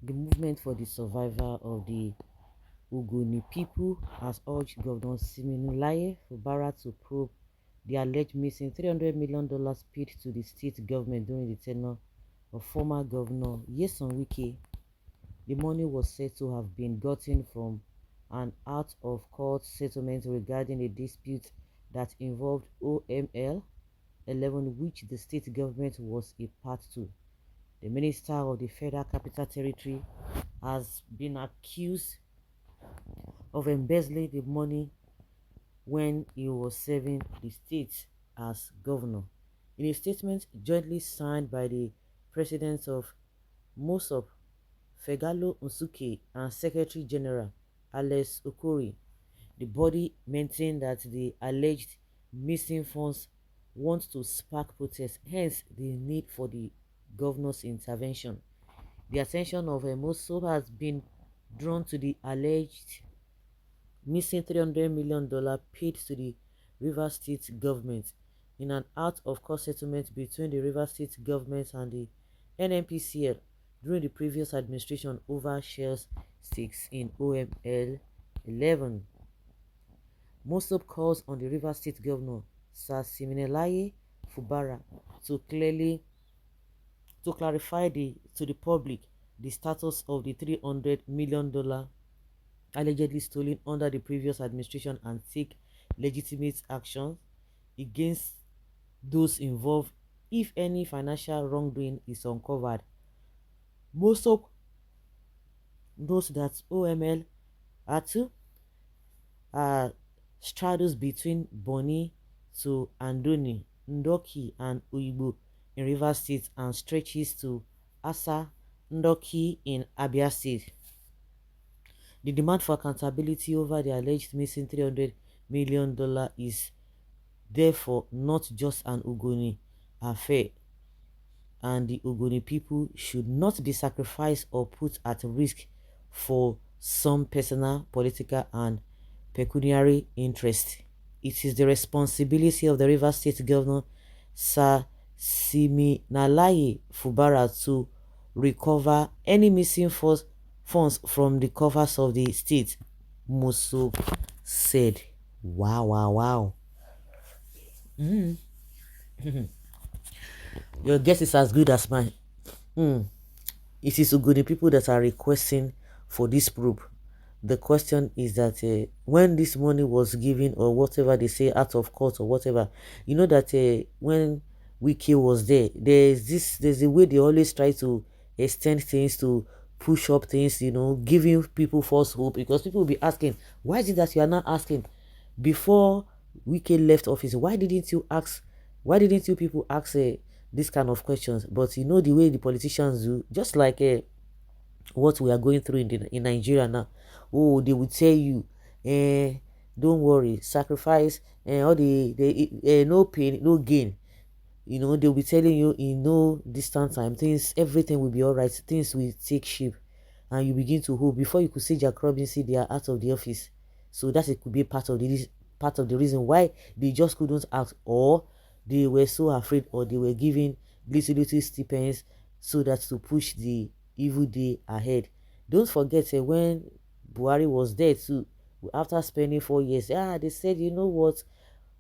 The movement for the survival of the Ugoni people has urged Governor Siminalayi Fubara to probe the alleged missing $300 million paid to the state government during the tenure of former Governor Nyesom Wike. The money was said to have been gotten from an out-of-court settlement regarding a dispute that involved OML 11, which the state government was a part to. The minister of the Federal Capital Territory has been accused of embezzling the money when he was serving the state as governor. In a statement jointly signed by the presidents of MOSOP, Fegalo Nsuke, and Secretary General Alex Okori, the body maintained that the alleged missing funds want to spark protests, hence the need for the governor's intervention. The attention of MOSOP has been drawn to the alleged missing $300 million paid to the Rivers State government in an out-of-court settlement between the Rivers State government and the NNPCL during the previous administration over shares stakes in OML 11. Mosop calls on the Rivers State Governor Sir Siminalayi Fubara to clarify to the public the status of the $300 million allegedly stolen under the previous administration and take legitimate action against those involved if any financial wrongdoing is uncovered. Mosop notes that OML Atu straddles between Boni to Andoni, Ndoki, and Uigbo in Rivers State and stretches to Asa Ndoki in Abia State. The demand for accountability over the alleged missing $300 million is therefore not just an Ugoni affair, and the Ugoni people should not be sacrificed or put at risk for some personal, political, and pecuniary interest. It is the responsibility of the Rivers State Governor, Sir Siminalayi Fubara, to recover any missing funds from the coffers of the state, Musu said. Wow, wow, wow. Mm. Your guess is as good as mine. Mm. It is Uguni people that are requesting for this probe. The question is that when this money was given or whatever they say out of court or whatever, you know that when Wiki was there, there's a way they always try to extend things, to push up things, giving people false hope, because people will be asking, why is it that you are not asking before Wiki left office? Why didn't you people ask this kind of questions? But you know the way the politicians do, just like what we are going through in Nigeria now. Oh, they would tell you, don't worry, sacrifice, all the no pain, no gain. They'll be telling you in no distant time, everything will be all right, things will take shape, and you begin to hope. Before you could see Jack Robinson, they are out of the office. So that it could be part of the reason why they just couldn't act, or they were so afraid, or they were giving little stipends so that to push the evil day ahead. Don't forget when Buhari was there too, after spending 4 years, they said, you know what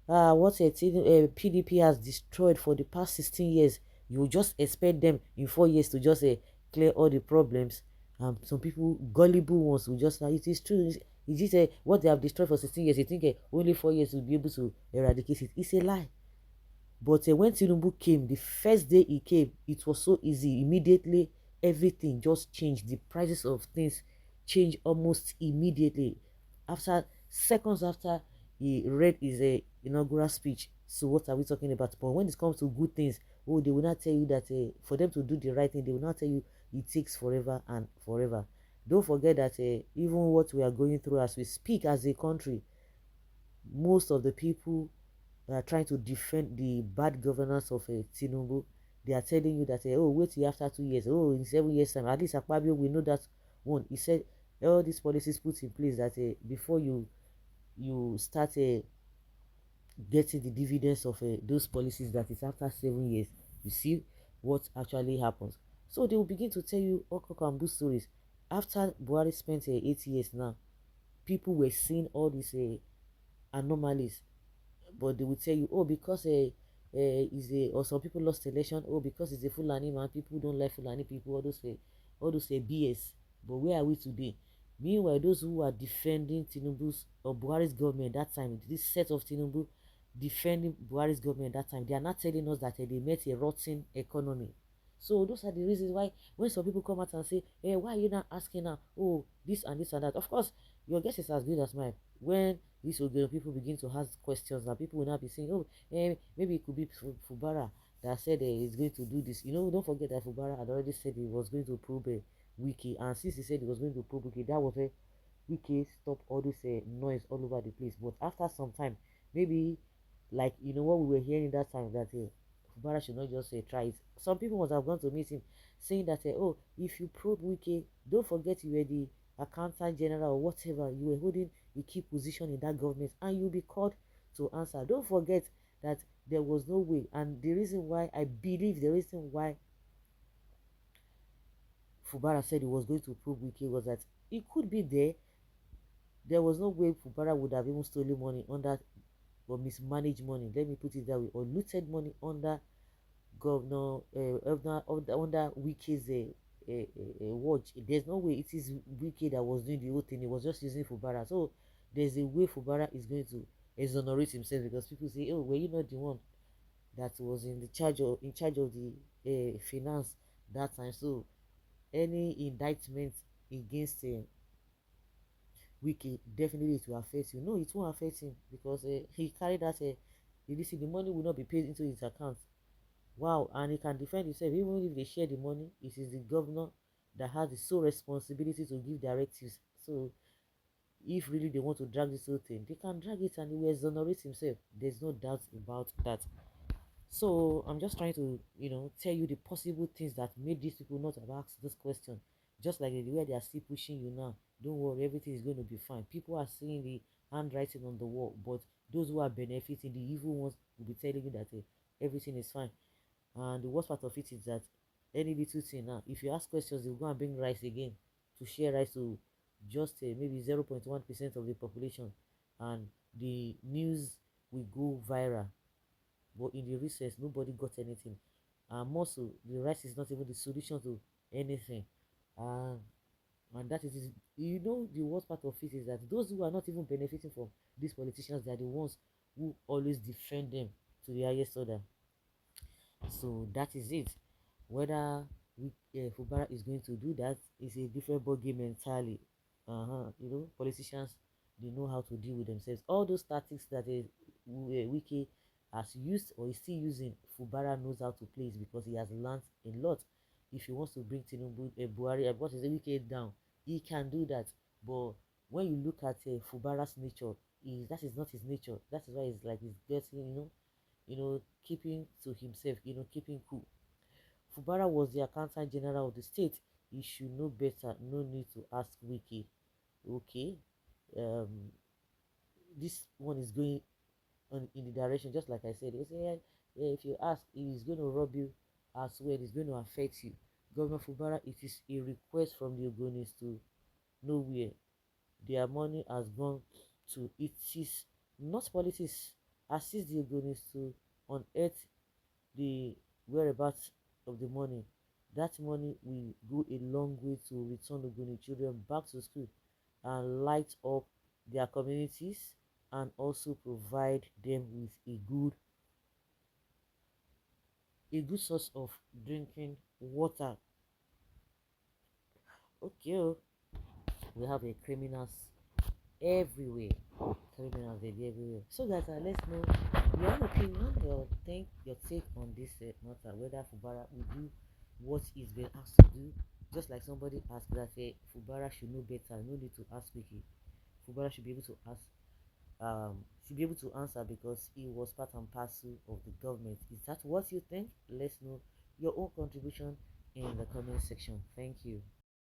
PDP has destroyed for the past 16 years, you just expect them in 4 years to just clear all the problems. Some people, gullible ones, will just it is true. Is it what they have destroyed for 16 years? You think only 4 years will be able to eradicate it? It's a lie. But when Tinubu came, the first day he came, it was so easy. Immediately, everything just changed. The prices of things changed almost immediately. Seconds after he read his inaugural speech. So what are we talking about? But when it comes to good things, they will not tell you that for them to do the right thing, they will not tell you it takes forever and forever. Don't forget that even what we are going through as we speak as a country, most of the people are trying to defend the bad governance of Tinubu. They are telling you that, wait till after 2 years. Oh, in 7 years' time, at least Akpabio, we know that one. He said all these policies put in place that before you start getting the dividends of those policies, that is after 7 years. You see what actually happens. So they will begin to tell you all cock and bull stories. After Buhari spent 8 years now, people were seeing all these anomalies, but they will tell you, oh, because is a or some people lost election, oh, because it's a Fulani man, people don't like Fulani people, all those BS. But where are we today? Meanwhile, those who are defending Tinubu's or Buhari's government that time, this set of Tinubu defending Buhari's government that time, they are not telling us that they met a rotten economy. So those are the reasons why when some people come out and say, hey, why are you not asking now? Oh, this and that. Of course, your guess is as good as mine. When these people begin to ask questions, and people will not be saying, oh, maybe it could be Fubara that said he's going to do this. Don't forget that Fubara had already said he was going to probe Wiki, and since he said he was going to probe Wiki, that was where Wiki stopped all this noise all over the place. But after some time, maybe like what we were hearing that time, that Fubara should not just try it. Some people must have gone to meet him saying that oh, if you probe Wiki, don't forget you were the accountant general or whatever, you were holding a key position in that government, and you'll be called to answer. Don't forget that there was no way, and the reason why I believe the reason why Fubara said he was going to probe Wiki was that it could be there was no way Fubara would have even stolen money under or mismanaged money, let me put it that way, or looted money under governor under Wiki's watch. There's no way it is Wiki that was doing the whole thing. He was just using Fubara. So there's a way Fubara is going to exonerate himself, because people say, oh, were you not the one that was in charge of the finance that time? So any indictment against Wiki, definitely it will affect you. No, it won't affect him, because he carried that the money will not be paid into his account. Wow, and he can defend himself even if they share the money. It is the governor that has the sole responsibility to give directives. So if really they want to drag this whole thing, they can drag it and he will exonerate himself. There's no doubt about that. So I'm just trying to, tell you the possible things that made these people not have asked this question. Just like the way they are still pushing you now. Don't worry, everything is going to be fine. People are seeing the handwriting on the wall, but those who are benefiting, the evil ones, will be telling you that everything is fine. And the worst part of it is that any little thing now, if you ask questions, they'll go and bring rice again to share rice to just maybe 0.1% of the population, and the news will go viral. But in the recess, nobody got anything. And more so, the rice is not even the solution to anything. Uh, and that is, the worst part of it is that those who are not even benefiting from these politicians, they are the ones who always defend them to the highest order. So that is it. Whether Fubara is going to do that is a different ball game entirely. Politicians, they know how to deal with themselves. All those tactics that Wiki has used or is still using, Fubara knows how to play it, because he has learned a lot. If he wants to bring Tinubu, Buhari, what is the Wiki down, he can do that. But when you look at Fubara's nature, that is not his nature. That is why it's like he's getting, keeping to himself, keeping cool. Fubara was the accountant general of the state. He should know better. No need to ask Wiki. Okay, um, this one is going in the direction, just like I said. They say, yeah, yeah, if you ask, he's going to rob you as well. It's going to affect you. Governor Fubara, it is a request from the Ogonis to nowhere. Their money has gone to it is not politics. Assist the Ogonis to unearth the whereabouts of the money. That money will go a long way to return Ogoni children back to school and light up their communities, and also provide them with a good source of drinking water. Okay, we have a criminals everywhere. Criminals everywhere. So guys, let's know your own opinion, your take on this matter. Whether Fubara will do what he's been asked to do, just like somebody asked that Fubara should know better. No need to ask Wiki. Fubara should be able to ask. Should be able to answer, because he was part and parcel of the government. Is that what you think? Let's know your own contribution in the comment section. Thank you.